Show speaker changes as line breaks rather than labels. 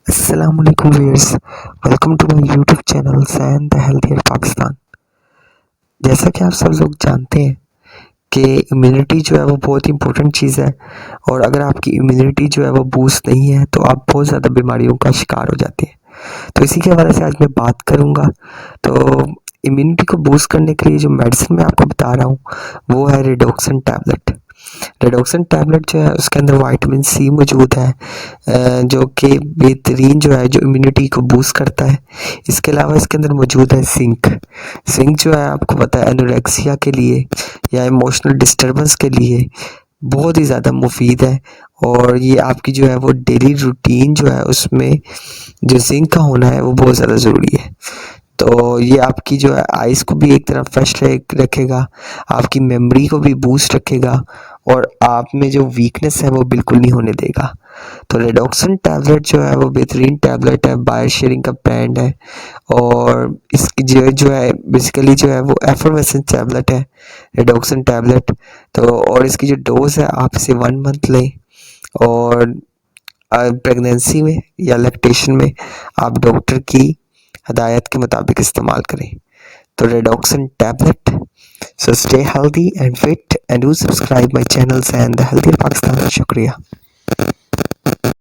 अस्सलाम वालेकुम viewers, welcome to my YouTube channel सैन द हेल्थियर पाकिस्तान। जैसा कि आप सब लोग जानते हैं कि इम्यूनिटी जो है वो बहुत इंपॉर्टेंट चीज़ है, और अगर आपकी इम्यूनिटी जो है वो बूस्ट नहीं है तो आप बहुत ज़्यादा बीमारियों का शिकार हो जाते हैं। तो इसी के हवाले से आज मैं बात करूँगा। तो इम्यूनिटी को बूस्ट करने के लिए जो मेडिसिन मैं आपको बता रहा हूँ वो है रेडोक्सन टैबलेट। रेडोक्सन टैबलेट जो है उसके अंदर विटामिन सी मौजूद है, जो कि बेहतरीन जो है जो इम्यूनिटी को बूस्ट करता है। इसके अलावा इसके अंदर मौजूद है जिंक। जिंक जो है आपको पता है एनोरेक्सिया के लिए या इमोशनल डिस्टर्बेंस के लिए बहुत ही ज़्यादा मुफीद है, और ये आपकी जो है वो डेली रूटीन जो है उसमें जो जिंक का होना है वो बहुत ज़्यादा ज़रूरी है। तो ये आपकी जो है आइज़ को भी एक तरह फ्रेश रखेगा, आपकी मेमोरी को भी बूस्ट रखेगा, और आप में जो वीकनेस है वो बिल्कुल नहीं होने देगा। तो रेडोक्सन टैबलेट जो है वो बेहतरीन टैबलेट है, बायो शेयरिंग का ब्रांड है, और इसकी जो है बेसिकली जो है वो एफर्वेसेंट टैबलेट है, रेडोक्सन टैबलेट। तो और इसकी जो डोज़ है आप इसे 1 मंथ लें, और प्रेगनेंसी में या लैक्टेशन में आप डॉक्टर की हदायत के मुताबिक इस्तेमाल करें। तो Redoxon tablet. So stay healthy and fit and do subscribe my channel and the healthier Pakistan. शुक्रिया।